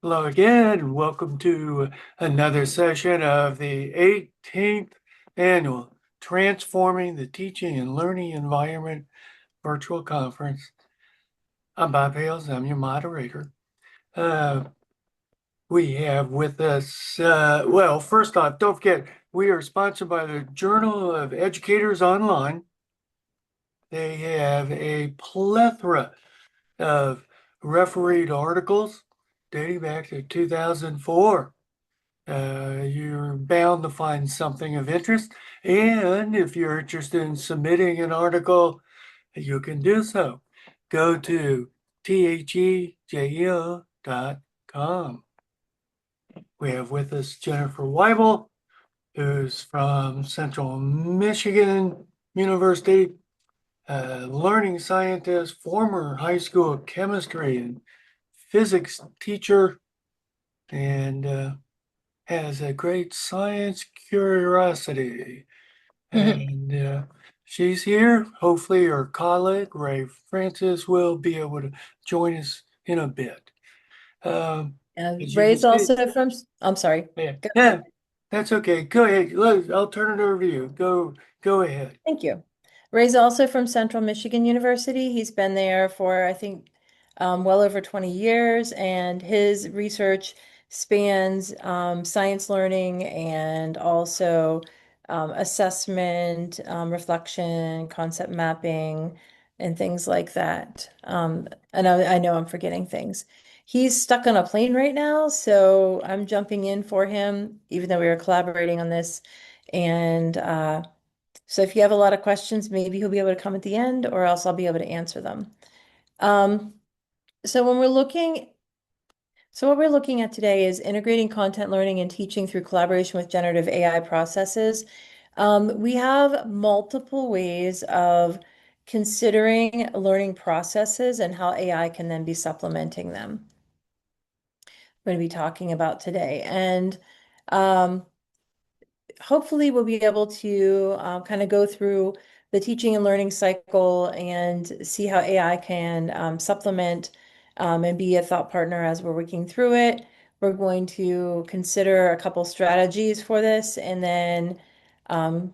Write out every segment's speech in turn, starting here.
Hello again, and welcome to another session of the 18th annual Transforming the Teaching and Learning Environment virtual conference. I'm Bob Hales, I'm your moderator. Uh, we have with us, well, first off, don't forget, we are sponsored by the Journal of Educators Online. They have a plethora of refereed articles dating back to 2004. You're bound to find something of interest. And if you're interested in submitting an article, you can do so. Go to thejel.com. We have with us Jennifer Weibel, who's from Central Michigan University, learning scientist, former high school chemistry and physics teacher, and has a great science curiosity. And she's here. Hopefully, her colleague, Ray Francis, will be able to join us in a bit. And As you can Ray's see, also from, I'm sorry. yeah, Go yeah, ahead. that's okay. Go ahead. I'll turn it over to you. Go ahead. Thank you. Ray's also from Central Michigan University. He's been there for, I think, well over 20 years, and his research spans science learning and also assessment, reflection, concept mapping, and things like that. And I know I'm forgetting things. He's stuck on a plane right now, so I'm jumping in for him, even though we were collaborating on this. And so if you have a lot of questions, maybe he'll be able to come at the end, or else I'll be able to answer them. Um, so when we're looking, so what we're looking at today is integrating content learning and teaching through collaboration with generative AI processes. We have multiple ways of considering learning processes and how AI can then be supplementing them. We're going to be talking about today. And um, hopefully we'll be able to kind of go through the teaching and learning cycle and see how AI can supplement and be a thought partner as we're working through it. We're going to consider a couple strategies for this and then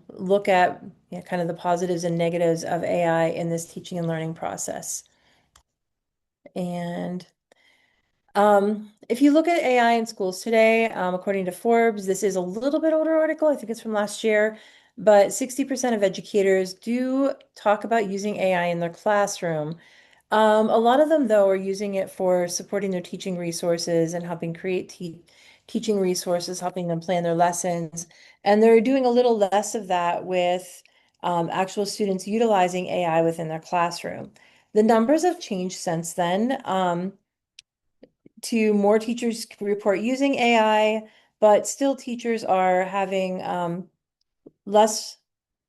look at kind of the positives and negatives of AI in this teaching and learning process. And if you look at AI in schools today, according to Forbes, this is a little bit older article. I think it's from last year, but 60% of educators do talk about using AI in their classroom. A lot of them, though, are using it for supporting their teaching resources and helping create teaching resources, helping them plan their lessons. And they're doing a little less of that with actual students utilizing AI within their classroom. The numbers have changed since then. To more teachers report using AI, but still teachers are having less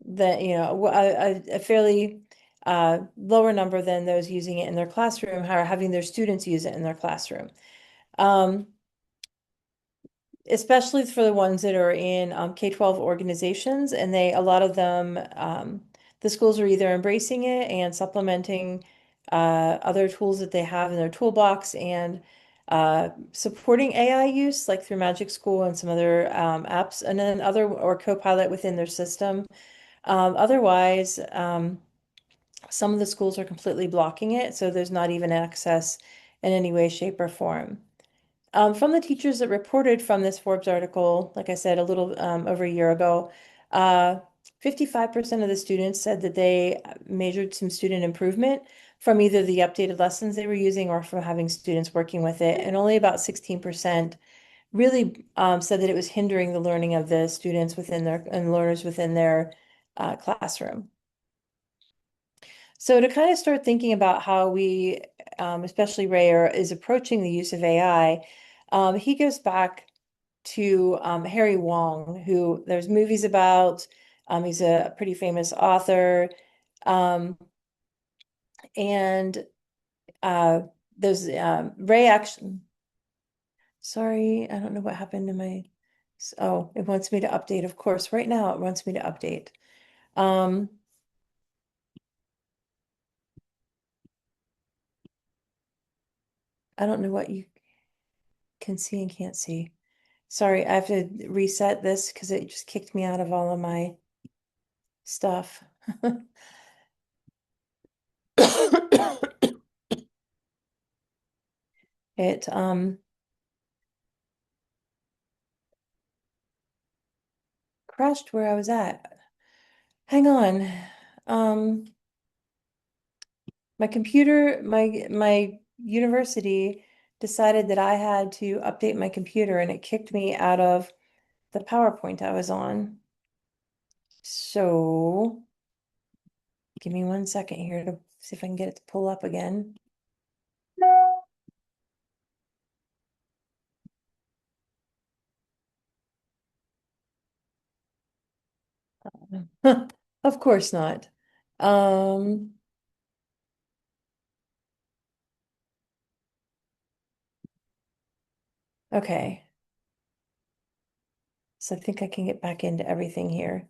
than, a fairly lower number than those using it in their classroom, are having their students use it in their classroom. Um, Especially for the ones that are in K-12 organizations, and a lot of them, the schools are either embracing it and supplementing other tools that they have in their toolbox and supporting AI use, like through Magic School and some other apps, and then other or Copilot within their system. Otherwise, some of the schools are completely blocking it, so there's not even access in any way, shape, or form. From the teachers that reported from this Forbes article, like I said, a little over a year ago, uh, 55% of the students said that they measured some student improvement from either the updated lessons they were using or from having students working with it. And only about 16% really said that it was hindering the learning of the students within their and learners within their classroom. So to kind of start thinking about how we, especially Ray, is approaching the use of AI, he goes back to Harry Wong, who there's movies about. He's a pretty famous author. Um, and there's Ray actually, sorry, I don't know what happened to my, oh, it wants me to update. Of course, right now it wants me to update. Um, I don't know what you can see and can't see. Sorry, I have to reset this because it just kicked me out of all of my stuff. It crashed where I was at. Hang on. Um my computer, my university decided that I had to update my computer and it kicked me out of the PowerPoint I was on. So give me 1 second here to see if I can get it to pull up again. Of course not. Um, okay. So I think I can get back into everything here.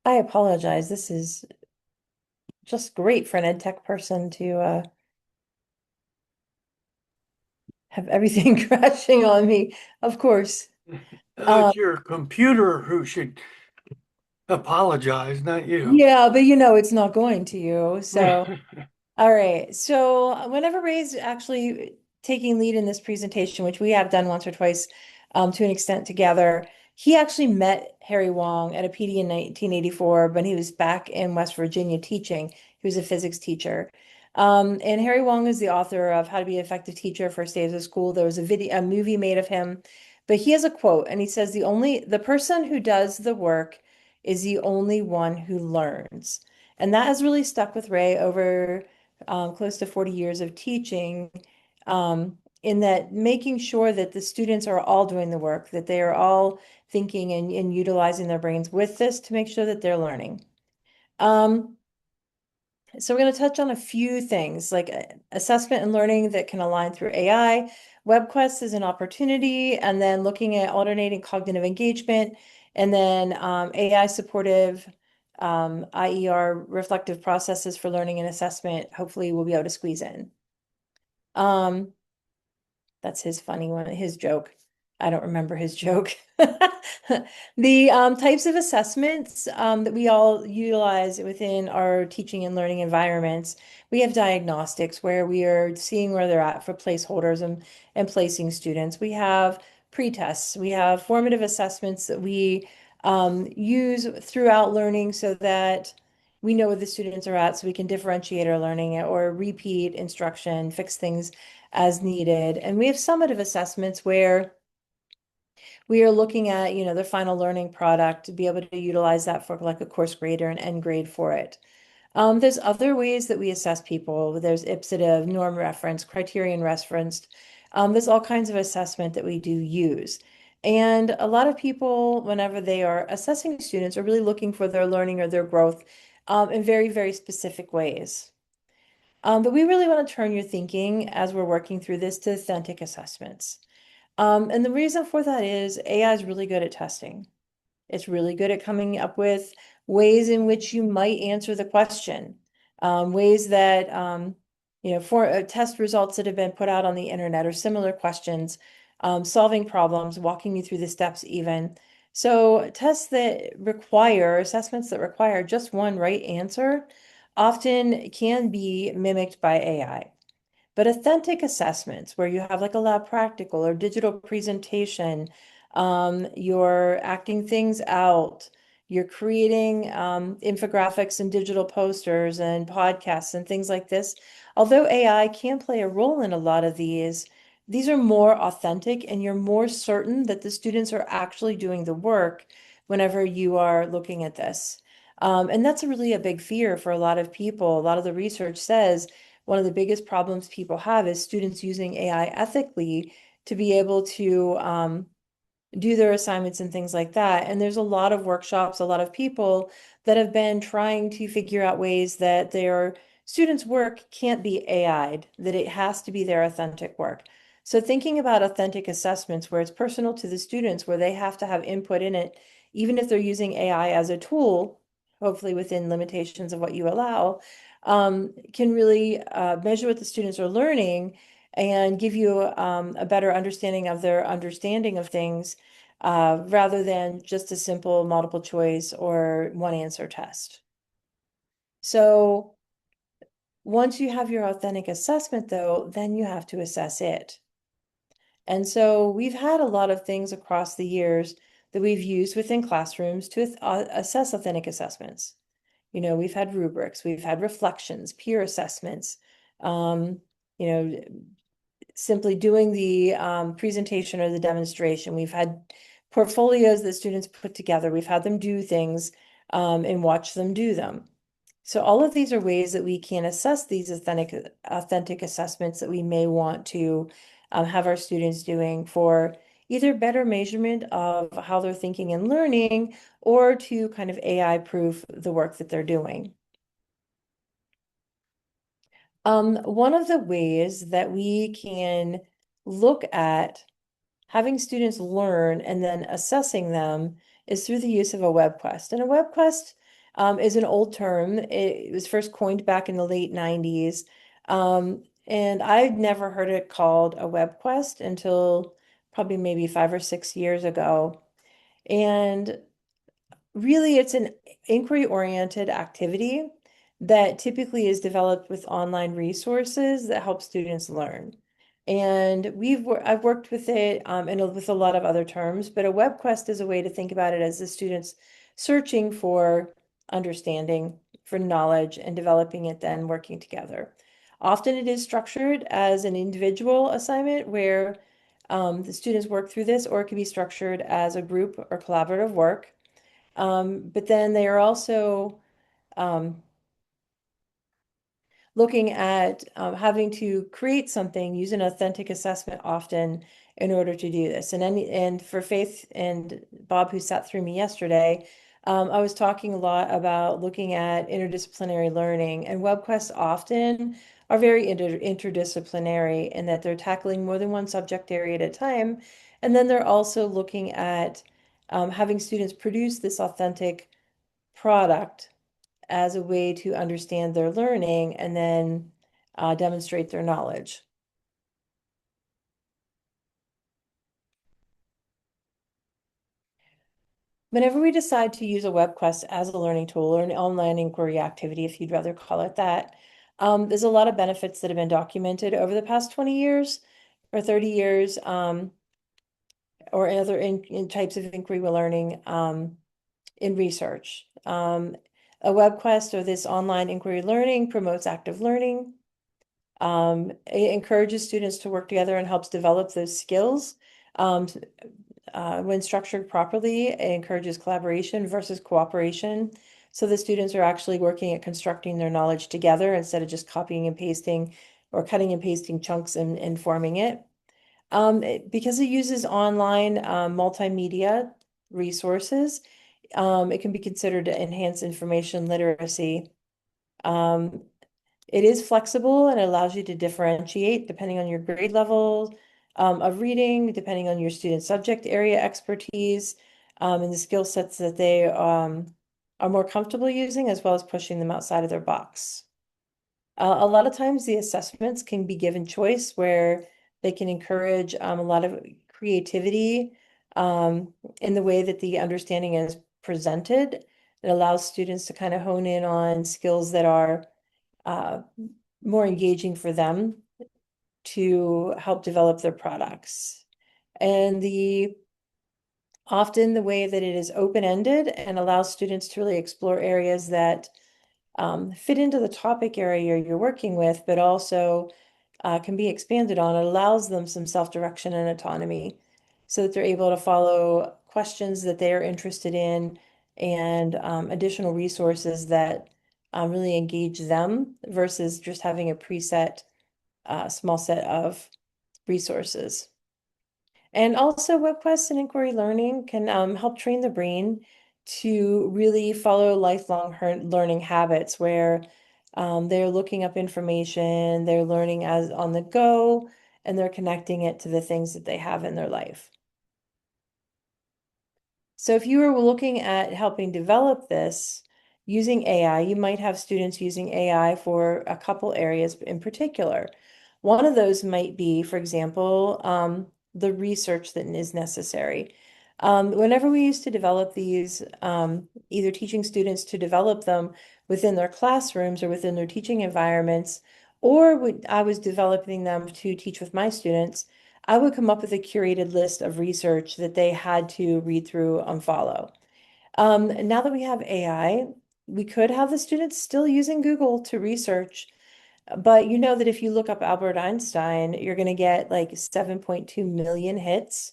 I apologize. This is just great for an ed tech person to have everything crashing on me. Of course. Um, It's your computer who should apologize, not you. yeah, but you know it's not going to you. So all right. So whenever Ray's actually taking lead in this presentation, which we have done once or twice to an extent together, he actually met Harry Wong at a PD in 1984 when he was back in West Virginia teaching. He was a physics teacher. And Harry Wong is the author of How to Be an Effective Teacher, First Days of School. There was a movie made of him, but he has a quote and he says, the person who does the work is the only one who learns. And that has really stuck with Ray over close to 40 years of teaching, in that making sure that the students are all doing the work, that they are all thinking and utilizing their brains with this to make sure that they're learning. Um, so we're going to touch on a few things like assessment and learning that can align through AI, web quests as an opportunity, and then looking at alternating cognitive engagement, and then AI supportive IER reflective processes for learning and assessment. Hopefully we'll be able to squeeze in. Um, that's his funny one, his joke. I don't remember his joke. The types of assessments that we all utilize within our teaching and learning environments, we have diagnostics where we are seeing where they're at for placeholders and placing students. We have pre-tests. We have formative assessments that we use throughout learning so that we know where the students are at so we can differentiate our learning or repeat instruction, fix things as needed. And we have summative assessments where we are looking at, their final learning product to be able to utilize that for like a course grade or an end grade for it. There's other ways that we assess people. There's ipsative, norm reference, criterion referenced. There's all kinds of assessment that we do use. And a lot of people, whenever they are assessing students, are really looking for their learning or their growth in very, very specific ways. But we really want to turn your thinking as we're working through this to authentic assessments. And the reason for that is AI is really good at testing. It's really good at coming up with ways in which you might answer the question, ways that, for test results that have been put out on the internet or similar questions, solving problems, walking you through the steps even. So tests that require, assessments that require just one right answer often can be mimicked by AI. But authentic assessments where you have like a lab practical or digital presentation, you're acting things out, you're creating infographics and digital posters and podcasts and things like this. Although AI can play a role in a lot of these are more authentic and you're more certain that the students are actually doing the work whenever you are looking at this. And that's really a big fear for a lot of people. A lot of the research says one of the biggest problems people have is students using AI ethically to be able to do their assignments and things like that. And there's a lot of workshops, a lot of people that have been trying to figure out ways that their students' work can't be AI'd, that it has to be their authentic work. So thinking about authentic assessments where it's personal to the students, where they have to have input in it, even if they're using AI as a tool, hopefully within limitations of what you allow, can really measure what the students are learning and give you a better understanding of their understanding of things rather than just a simple multiple choice or one answer test. So once you have your authentic assessment, though, then you have to assess it. And so we've had a lot of things across the years that we've used within classrooms to assess authentic assessments. You know, we've had rubrics, we've had reflections, peer assessments, um, you know, simply doing the presentation or the demonstration. We've had portfolios that students put together. We've had them do things and watch them do them. So all of these are ways that we can assess these authentic assessments that we may want to have our students doing for either better measurement of how they're thinking and learning or to kind of AI proof the work that they're doing. One of the ways that we can look at having students learn and then assessing them is through the use of a web quest. And a web quest is an old term. It was first coined back in the late 90s. And I'd never heard it called a web quest until probably maybe 5 or 6 years ago. And really, it's an inquiry-oriented activity that typically is developed with online resources that help students learn. And I've worked with it with a lot of other terms, but a web quest is a way to think about it as the students searching for understanding, for knowledge, and developing it, then working together. Often it is structured as an individual assignment where the students work through this, or it can be structured as a group or collaborative work. But then they are also um, looking at having to create something, use an authentic assessment often in order to do this. And for Faith and Bob, who sat through me yesterday, I was talking a lot about looking at interdisciplinary learning, and WebQuests often are very interdisciplinary in that they're tackling more than one subject area at a time. And then they're also looking at having students produce this authentic product as a way to understand their learning and then demonstrate their knowledge. Whenever we decide to use a web quest as a learning tool or an online inquiry activity, if you'd rather call it that, there's a lot of benefits that have been documented over the past 20 years or 30 years, or other in types of inquiry learning in research. A web quest or this online inquiry learning promotes active learning. It encourages students to work together and helps develop those skills. Um, when structured properly, it encourages collaboration versus cooperation. So the students are actually working at constructing their knowledge together instead of just copying and pasting or cutting and pasting chunks and forming it. Because it uses online multimedia resources, it can be considered to enhance information literacy. Um, it is flexible and it allows you to differentiate depending on your grade level of reading, depending on your student subject area expertise, and the skill sets that they are more comfortable using, as well as pushing them outside of their box. A lot of times the assessments can be given choice where they can encourage a lot of creativity in the way that the understanding is presented. It allows students to kind of hone in on skills that are uh, more engaging for them to help develop their products. And often the way that it is open-ended and allows students to really explore areas that fit into the topic area you're working with, but also can be expanded on. It allows them some self-direction and autonomy so that they're able to follow questions that they are interested in and additional resources that really engage them versus just having a preset small set of resources. And also web quests and inquiry learning can help train the brain to really follow lifelong learning habits where they're looking up information, they're learning as on the go, and they're connecting it to the things that they have in their life. So if you were looking at helping develop this, using AI. You might have students using AI for a couple areas in particular. One of those might be, for example, the research that is necessary. Whenever we used to develop these, either teaching students to develop them within their classrooms or within their teaching environments, or I was developing them to teach with my students, I would come up with a curated list of research that they had to read through and follow. Now that we have AI, we could have the students still using Google to research, but you know that if you look up Albert Einstein, you're going to get like 7.2 million hits.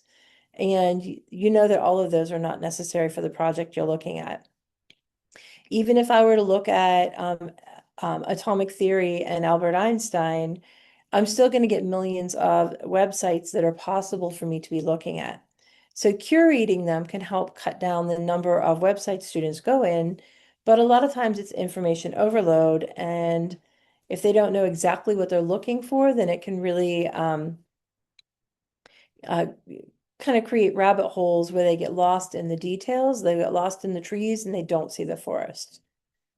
And you know that all of those are not necessary for the project you're looking at. Even if I were to look at atomic theory and Albert Einstein, I'm still going to get millions of websites that are possible for me to be looking at. So curating them can help cut down the number of websites students go in, but a lot of times it's information overload. And if they don't know exactly what they're looking for, then it can really uh, kind of create rabbit holes where they get lost in the details, they get lost in the trees, and they don't see the forest.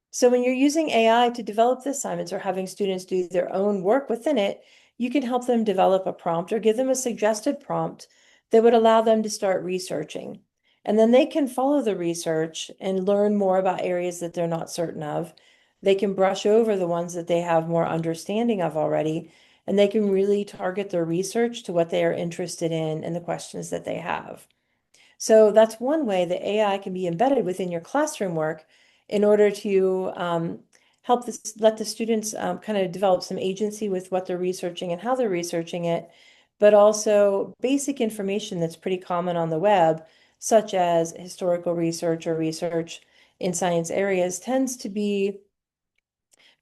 So when you're using AI to develop the assignments or having students do their own work within it, you can help them develop a prompt or give them a suggested prompt that would allow them to start researching. And then they can follow the research and learn more about areas that they're not certain of. They can brush over the ones that they have more understanding of already, and they can really target their research to what they are interested in and the questions that they have. So that's one way that AI can be embedded within your classroom work in order to help let the students kind of develop some agency with what they're researching and how they're researching it, but also basic information that's pretty common on the web, such as historical research or research in science areas, tends to be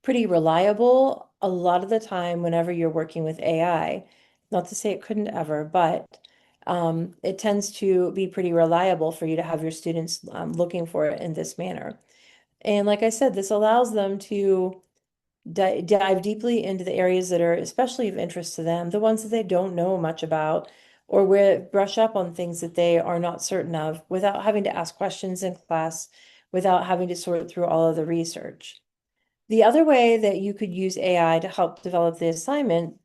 pretty reliable a lot of the time whenever you're working with AI. Not to say it couldn't ever, but it tends to be pretty reliable for you to have your students looking for it in this manner. And like I said, this allows them to dive deeply into the areas that are especially of interest to them, the ones that they don't know much about, or where brush up on things that they are not certain of without having to ask questions in class, without having to sort through all of the research. The other way that you could use AI to help develop the assignment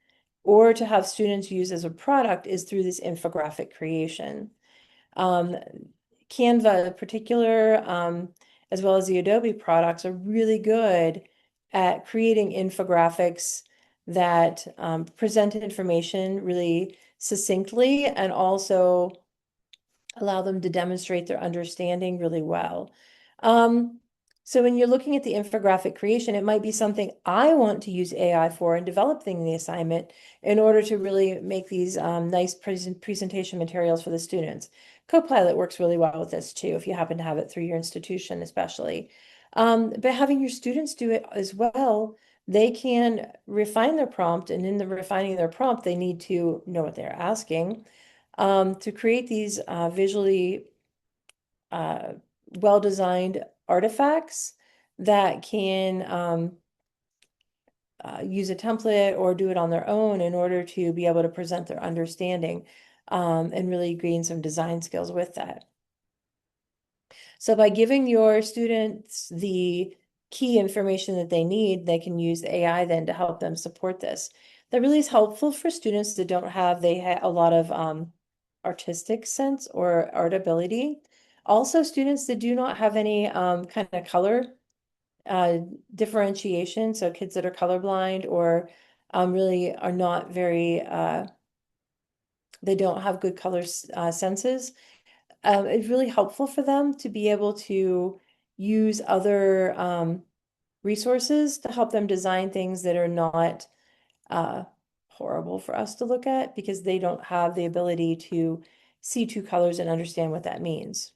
or to have students use as a product is through this infographic creation. Um, Canva in particular, as well as the Adobe products, are really good at creating infographics that present information really succinctly and also allow them to demonstrate their understanding really well. Um, so when you're looking at the infographic creation, it might be something I want to use AI for in developing the assignment in order to really make these nice presentation materials for the students. Copilot works really well with this too, if you happen to have it through your institution, especially. But having your students do it as well, they can refine their prompt, and in the refining their prompt, they need to know what they're asking to create these visually uh, well-designed artifacts that can use a template or do it on their own in order to be able to present their understanding and really gain some design skills with that. So by giving your students the key information that they need, they can use AI then to help them support this. That really is helpful for students that don't have a lot of artistic sense or art ability. Also, students that do not have any kind of color uh, differentiation, so kids that are colorblind or really are not very, they don't have good color senses. It's really helpful for them to be able to use other resources to help them design things that are not uh, horrible for us to look at because they don't have the ability to see two colors and understand what that means.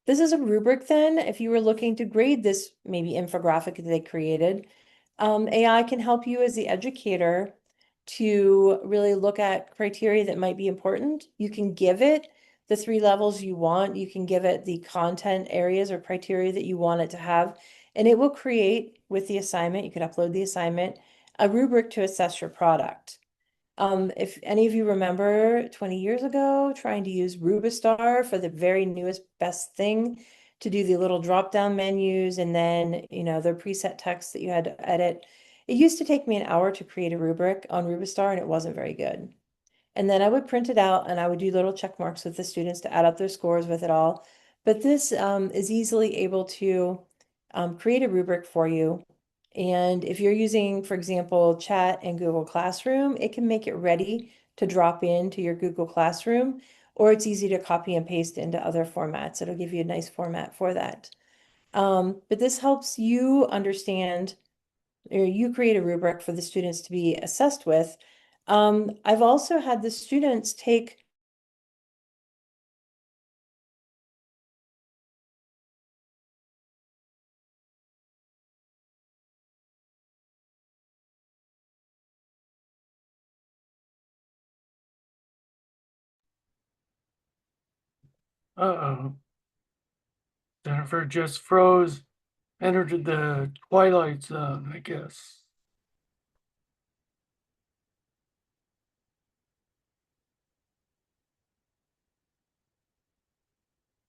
This is a rubric then, if you were looking to grade this maybe infographic that they created. AI can help you as the educator to really look at criteria that might be important. You can give it the 3 levels you want. You can give it the content areas or criteria that you want it to have, and it will create with the assignment, you could upload the assignment, a rubric to assess your product. If any of you remember 20 years ago trying to use Rubistar for the very newest best thing to do the little drop-down menus and then, the preset text that you had to edit. It used to take me an hour to create a rubric on Rubistar and it wasn't very good. And then I would print it out and I would do little check marks with the students to add up their scores with it all. But this is easily able to create a rubric for you. And if you're using, for example, Chat and Google Classroom, it can make it ready to drop into your Google Classroom, or it's easy to copy and paste into other formats. It'll give you a nice format for that. But this helps you understand, or you create a rubric for the students to be assessed with. I've also had the students take, Uh-oh. Jennifer just froze, entered the twilight zone, I guess.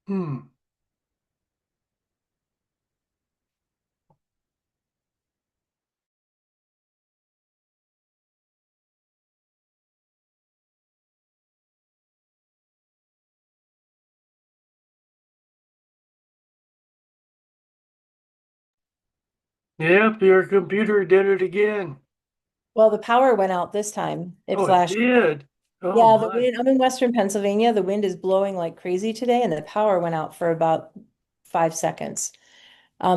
Hmm. Yep, your computer did it again. well, the power went out this time. It Oh, it flashed. did. Oh Yeah, the my. wind, I'm in Western Pennsylvania. The wind is blowing like crazy today, and the power went out for about 5 seconds.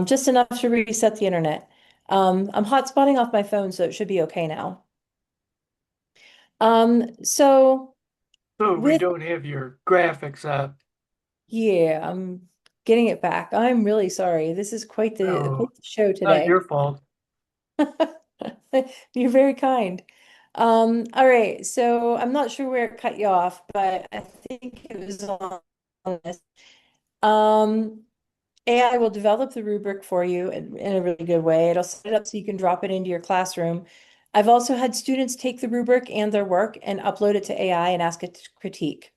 Just enough to reset the internet. I'm hotspotting off my phone, so it should be okay now. So So we with, don't have your graphics up. yeah, I'm getting it back. I'm really sorry. This is Oh, quite the show not today. your fault. You're very kind. All right, so I'm not sure where it cut you off, but I think it was on this. Um, AI will develop the rubric for you in a really good way. It'll set it up so you can drop it into your classroom. I've also had students take the rubric and their work and upload it to AI and ask it to critique.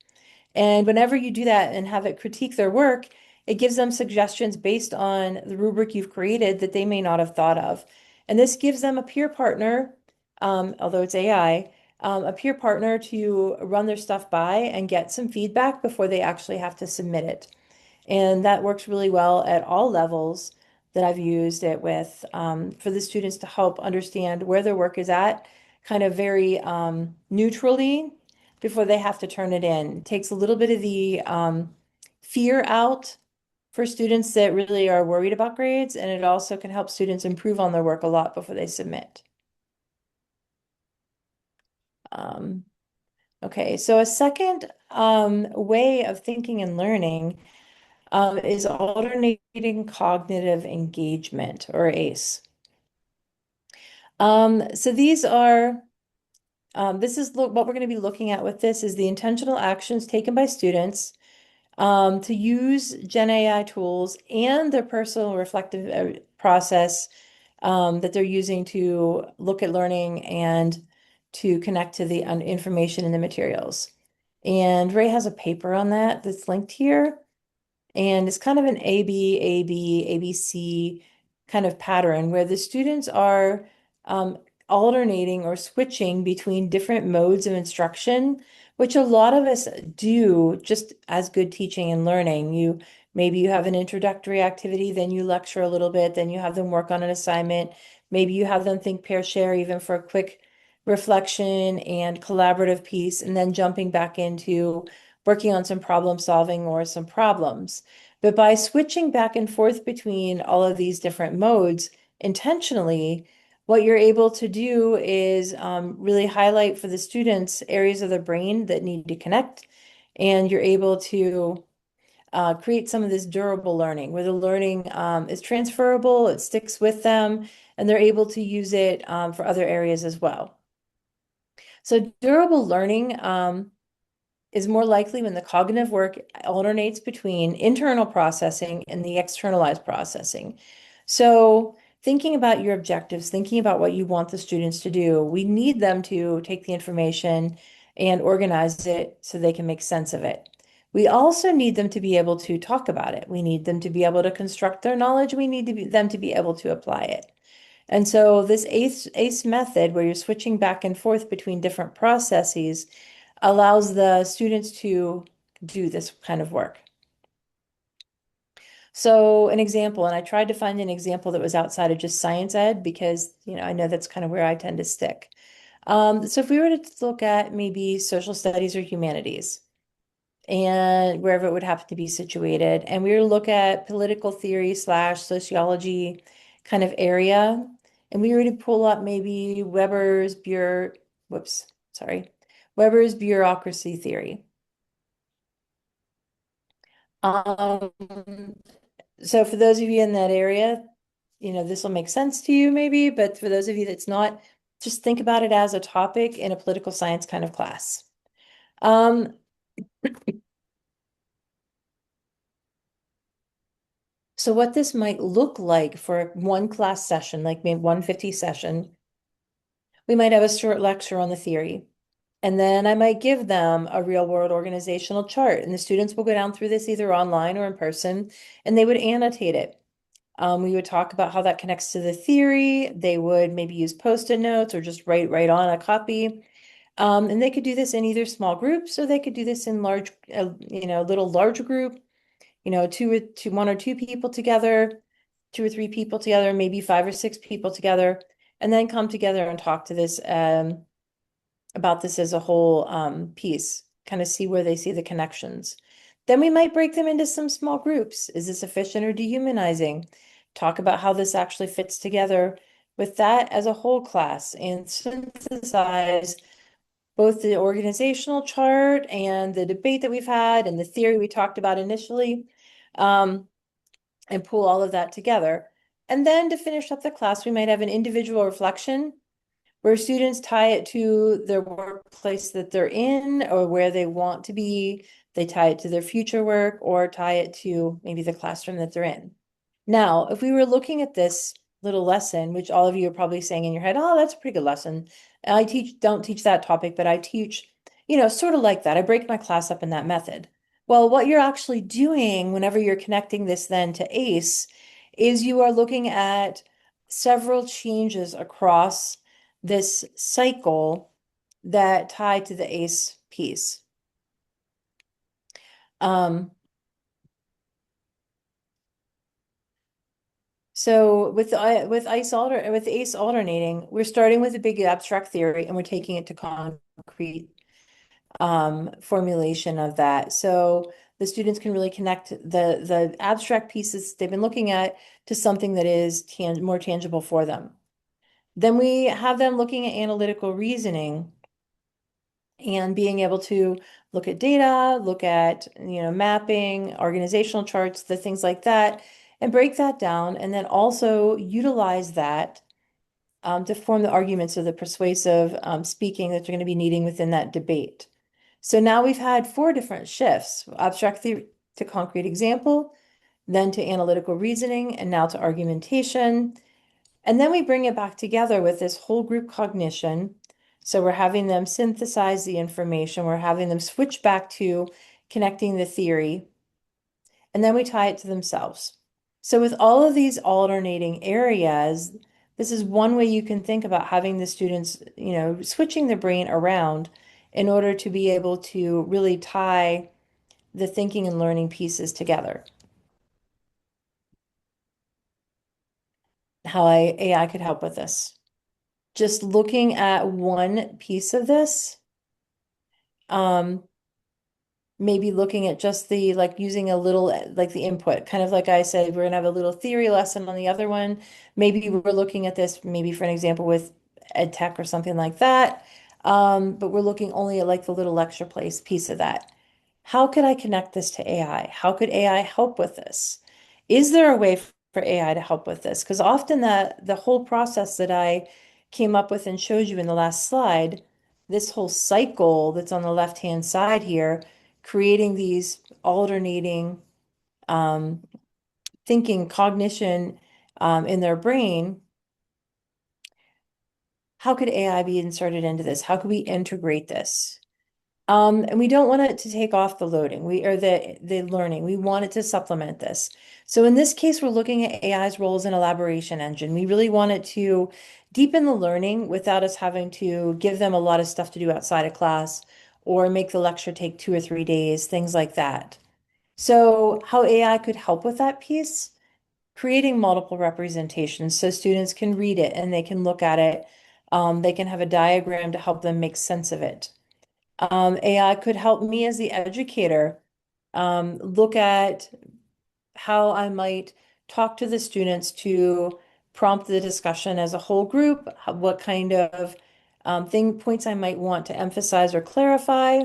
And whenever you do that and have it critique their work, it gives them suggestions based on the rubric you've created that they may not have thought of. And this gives them a peer partner, although it's AI, a peer partner to run their stuff by and get some feedback before they actually have to submit it. And that works really well at all levels that I've used it with, for the students to help understand where their work is at, kind of very neutrally before they have to turn it in. It takes a little bit of the fear out for students that really are worried about grades, and it also can help students improve on their work a lot before they submit. Um, okay, so a second way of thinking and learning is alternating cognitive engagement, or ACE. So these are, this is what we're going to be looking at with this is the intentional actions taken by students to use Gen AI tools and their personal reflective process that they're using to look at learning and to connect to the information in the materials. And Ray has a paper on that that's linked here. And it's kind of an ABC kind of pattern where the students are alternating or switching between different modes of instruction, which a lot of us do just as good teaching and learning. Maybe you have an introductory activity, then you lecture a little bit, then you have them work on an assignment. Maybe you have them think, pair, share, even for a quick reflection and collaborative piece, and then jumping back into working on some problem solving or some problems. But by switching back and forth between all of these different modes intentionally, what you're able to do is really highlight for the students areas of the brain that need to connect. And you're able to create some of this durable learning where the learning is transferable, it sticks with them, and they're able to use it for other areas as well. So durable learning is more likely when the cognitive work alternates between internal processing and the externalized processing. So thinking about your objectives, thinking about what you want the students to do. We need them to take the information and organize it so they can make sense of it. We also need them to be able to talk about it. We need them to be able to construct their knowledge. We need them to be able to apply it. And so this ACE method, where you're switching back and forth between different processes, allows the students to do this kind of work. So an example, and I tried to find an example that was outside of just science ed because, I know that's kind of where I tend to stick. So if we were to look at maybe social studies or humanities, and wherever it would happen to be situated, and we were to look at political theory slash sociology kind of area, and we were to pull up maybe Weber's bureaucracy theory. Um, so for those of you in that area, this will make sense to you maybe, but for those of you that's not, just think about it as a topic in a political science kind of class. Um, so what this might look like for one class session, like maybe 150 session, we might have a short lecture on the theory. And then I might give them a real world organizational chart, and the students will go down through this either online or in person, and they would annotate it. We would talk about how that connects to the theory. They would maybe use post-it notes or just write right on a copy. And they could do this in either small groups or they could do this in large, little large group, one or two people together, two or three people together, maybe five or six people together, and then come together and talk to this about this as a whole piece, kind of see where they see the connections. Then we might break them into some small groups. Is this efficient or dehumanizing? Talk about how this actually fits together with that as a whole class and synthesize both the organizational chart and the debate that we've had and the theory we talked about initially, um, and pull all of that together. And then to finish up the class, we might have an individual reflection where students tie it to their workplace that they're in or where they want to be. They tie it to their future work or tie it to maybe the classroom that they're in. Now, if we were looking at this little lesson, which all of you are probably saying in your head, oh, that's a pretty good lesson. I don't teach that topic, but I teach, sort of like that. I break my class up in that method. Well, what you're actually doing whenever you're connecting this then to ACE is you are looking at several changes across this cycle that tie to the ACE piece. So with ACE alternating, we're starting with a big abstract theory and we're taking it to concrete formulation of that. So the students can really connect the abstract pieces they've been looking at to something that is more tangible for them. Then we have them looking at analytical reasoning and being able to look at data, look at, mapping, organizational charts, the things like that, and break that down, and then also utilize that to form the arguments of the persuasive speaking that you're going to be needing within that debate. So now we've had four different shifts: abstract theory to concrete example, then to analytical reasoning, and now to argumentation. And then we bring it back together with this whole group cognition. So we're having them synthesize the information, we're having them switch back to connecting the theory, and then we tie it to themselves. So with all of these alternating areas, this is one way you can think about having the students, switching their brain around in order to be able to really tie the thinking and learning pieces together. How AI could help with this. Just looking at one piece of this, um, maybe looking at just the like using a little like the input, kind of like I said, we're gonna have a little theory lesson on the other one. Maybe we're looking at this, maybe for an example with ed tech or something like that. But we're looking only at like the little lecture place piece of that. How could I connect this to AI? How could AI help with this? Is there a way for AI to help with this? Because often the whole process that I came up with and showed you in the last slide, this whole cycle that's on the left-hand side here, creating these alternating um, thinking, cognition, in their brain, how could AI be inserted into this? How could we integrate this? And we don't want it to take off the loading, or the learning. We want it to supplement this. So in this case, we're looking at AI's role as an elaboration engine. We really want it to deepen the learning without us having to give them a lot of stuff to do outside of class or make the lecture take 2 or 3 days, things like that. So how AI could help with that piece? Creating multiple representations so students can read it and they can look at it. They can have a diagram to help them make sense of it. AI could help me as the educator look at how I might talk to the students to prompt the discussion as a whole group, what kind of points I might want to emphasize or clarify,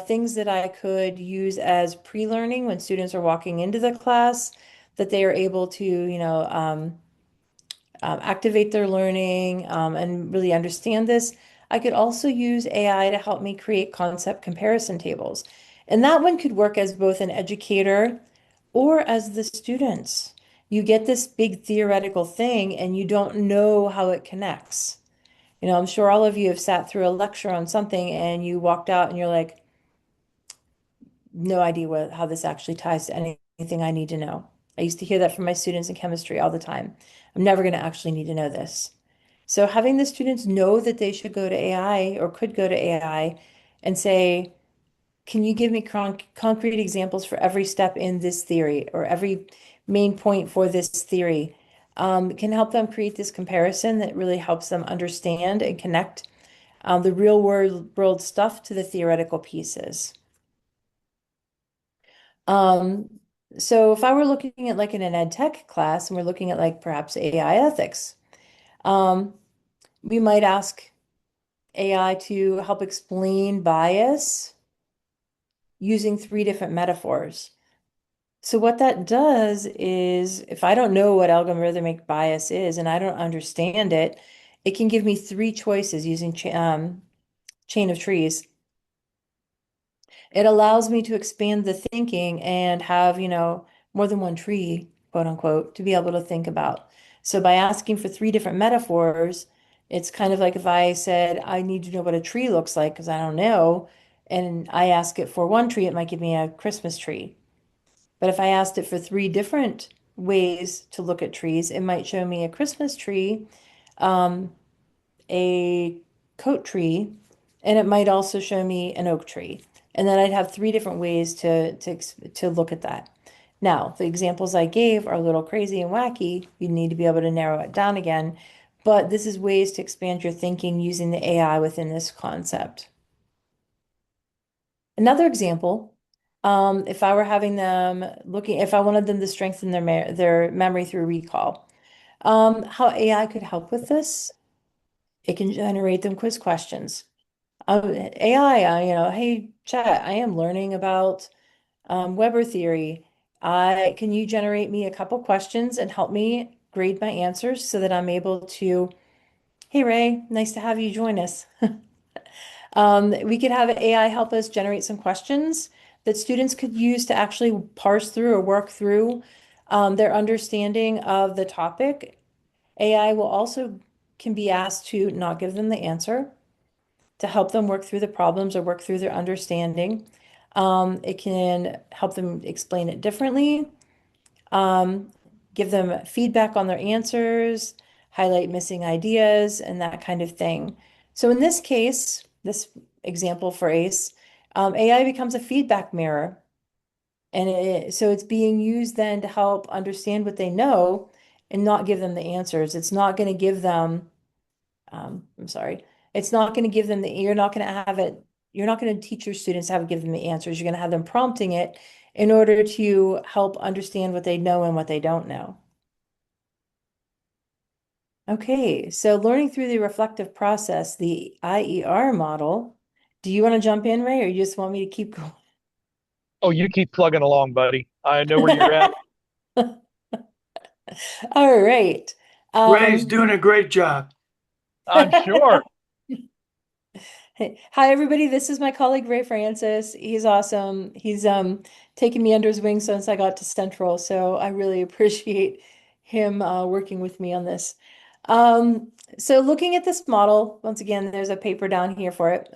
things that I could use as pre-learning when students are walking into the class, that they are able to, activate their learning and really understand this. I could also use AI to help me create concept comparison tables. And that one could work as both an educator or as the students. You get this big theoretical thing and you don't know how it connects. I'm sure all of you have sat through a lecture on something and you walked out and you're like, no idea how this actually ties to anything I need to know. I used to hear that from my students in chemistry all the time. I'm never going to actually need to know this. So having the students know that they should go to AI or could go to AI and say, can you give me concrete examples for every step in this theory or every main point for this theory? Can help them create this comparison that really helps them understand and connect the real world stuff to the theoretical pieces. Um, so if I were looking at like in an ed tech class and we're looking at like perhaps AI ethics, um, we might ask AI to help explain bias using 3 different metaphors. So what that does is if I don't know what algorithmic bias is and I don't understand it, it can give me 3 choices using chain of trees. It allows me to expand the thinking and have, more than one tree, quote unquote, to be able to think about. So by asking for 3 different metaphors, it's kind of like if I said, I need to know what a tree looks like because I don't know. And I ask it for one tree, it might give me a Christmas tree. But if I asked it for 3 different ways to look at trees, it might show me a Christmas tree, um, a coat tree, and it might also show me an oak tree. And then I'd have 3 different ways to look at that. Now, the examples I gave are a little crazy and wacky. You need to be able to narrow it down again. But this is ways to expand your thinking using the AI within this concept. Another example, if I were having them if I wanted them to strengthen their memory through recall, how AI could help with this, it can generate them quiz questions. AI, hey, chat, I am learning about Weber theory. Can you generate me a couple questions and help me grade my answers so that I'm able to, hey, Ray, nice to have you join us. We could have AI help us generate some questions that students could use to actually parse through or work through their understanding of the topic. AI will also can be asked to not give them the answer, to help them work through the problems or work through their understanding. It can help them explain it differently, um, give them feedback on their answers, highlight missing ideas, and that kind of thing. So in this case, this example for ACE, AI becomes a feedback mirror. And so it's being used then to help understand what they know and not give them the answers. It's not going to give them I'm sorry. It's not going to give them you're not going to have it, you're not going to teach your students how to give them the answers. You're going to have them prompting it in order to help understand what they know and what they don't know. Okay, so learning through the reflective process, the IER model. Do you want to jump in, Ray, or you just want me to keep going? Oh, you keep plugging along, buddy. I know where you're at. All right. Ray's Um, doing a great job. I'm sure. Hey, hi everybody, this is my colleague Ray Francis. He's awesome. He's taken me under his wing since I got to Central, so I really appreciate him working with me on this. So looking at this model, once again, there's a paper down here for it.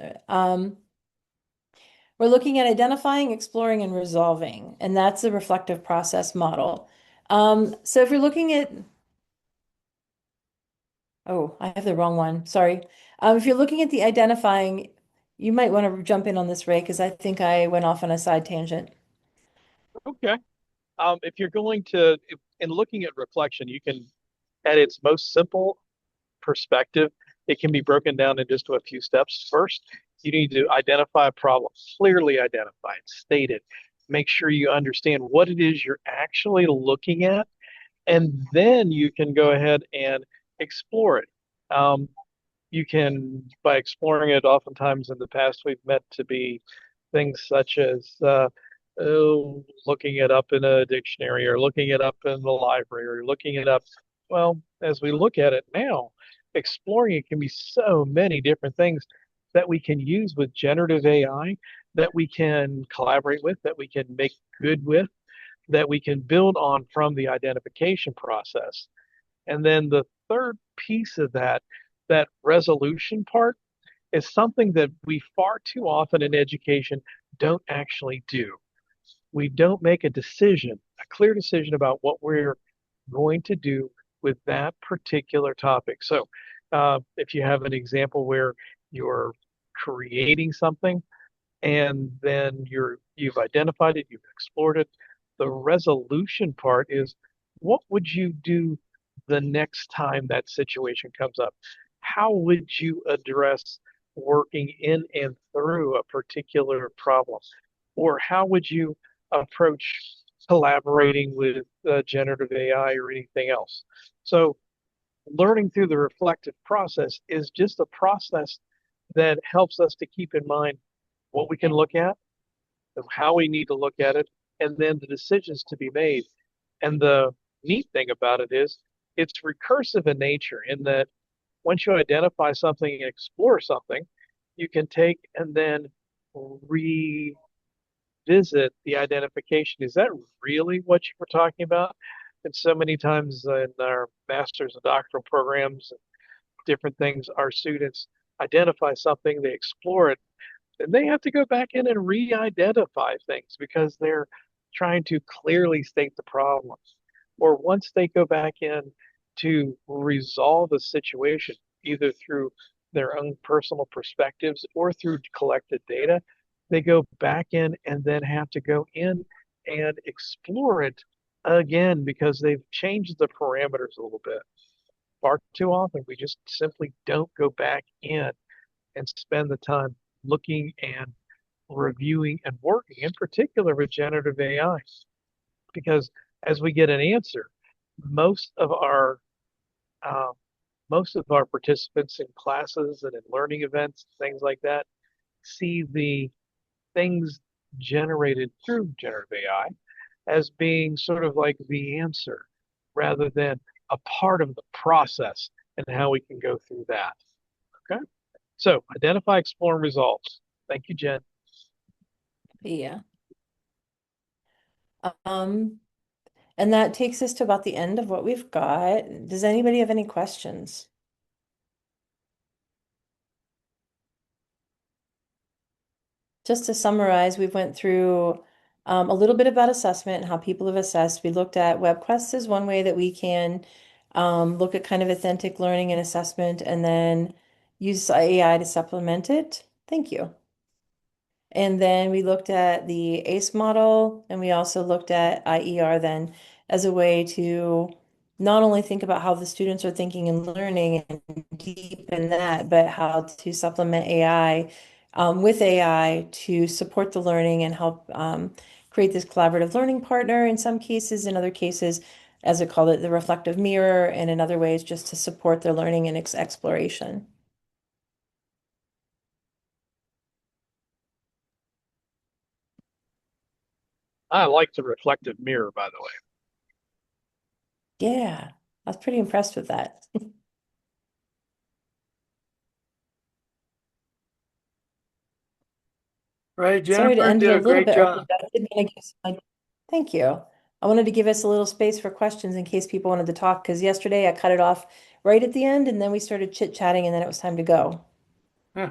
We're looking at identifying, exploring, and resolving, and that's the reflective process model. So if you're looking at, oh, I have the wrong one, sorry. If you're looking at the identifying, you might want to jump in on this, Ray, because I think I went off on a side tangent. Okay. If you're going to, in looking at reflection, you can, at its most simple perspective, it can be broken down in just a few steps. First, you need to identify a problem, clearly identify it, state it, make sure you understand what it is you're actually looking at, and then you can go ahead and explore it. You can, by exploring it, oftentimes in the past we've met to be things such as looking it up in a dictionary or looking it up in the library or looking it up. Well, as we look at it now, exploring it can be so many different things that we can use with generative AI, that we can collaborate with, that we can make good with, that we can build on from the identification process. And then the third piece of that, that resolution part, is something that we far too often in education don't actually do. We don't make a decision, a clear decision about what we're going to do with that particular topic. So, if you have an example where you're creating something and then you've identified it, you've explored it. The resolution part is what would you do the next time that situation comes up? How would you address working in and through a particular problem? Or how would you approach collaborating with generative AI or anything else? So, learning through the reflective process is just a process that helps us to keep in mind what we can look at, of how we need to look at it, and then the decisions to be made. And the neat thing about it is it's recursive in nature in that once you identify something and explore something, you can take and then revisit the identification. Is that really what you were talking about? And so many times in our master's and doctoral programs, different things, our students identify something, they explore it, and they have to go back in and re-identify things because they're trying to clearly state the problems. Or once they go back in to resolve a situation, either through their own personal perspectives or through collected data, they go back in and then have to go in and explore it again because they've changed the parameters a little bit. Far too often, we just simply don't go back in and spend the time looking and reviewing and working, in particular with generative AI. Because as we get an answer, most of our uh, most of our participants in classes and in learning events, things like that, see the things generated through generative AI as being sort of like the answer rather than a part of the process and how we can go through that. Okay. So identify, explore, and resolve. Thank you, Jen. Yeah. Um, and that takes us to about the end of what we've got. Does anybody have any questions? Just to summarize, we went through a little bit about assessment and how people have assessed. We looked at web quests as one way that we can look at kind of authentic learning and assessment and then use AI to supplement it. Thank you. And then we looked at the ACE model and we also looked at IER then as a way to not only think about how the students are thinking and learning and deepen that, but how to supplement AI with AI to support the learning and help create this collaborative learning partner in some cases, in other cases, as I call it, the reflective mirror, and in other ways, just to support their learning and exploration. I like the reflective mirror, by the way. Yeah, I was pretty impressed with that. Right, Sorry to Jennifer end it did a a little great bit early, job. but I did want to give some, thank you. I wanted to give us a little space for questions in case people wanted to talk, because yesterday I cut it off right at the end and then we started chit-chatting and then it was time to go. Huh.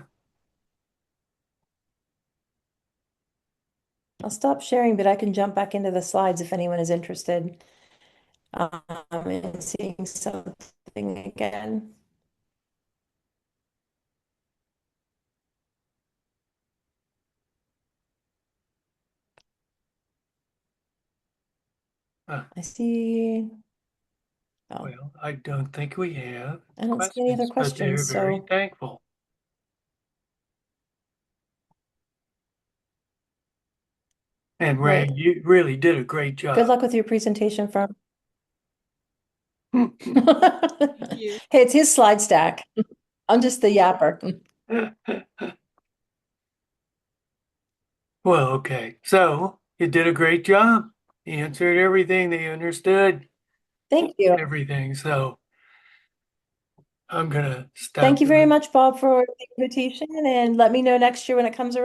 I'll stop sharing, but I can jump back into the slides if anyone is interested in seeing something again. I see. Oh, Well, I don't think we have I don't see any other but they're questions, very so thankful. And Ray, right. you really did a great Good job. luck with your presentation from. you. Hey, it's his slide stack. I'm just the yapper. Well, okay. So you did a great job. You answered everything. They understood Thank you. everything. So I'm gonna Thank stop you very the much, Bob, for the invitation, and let me know next year when it comes around.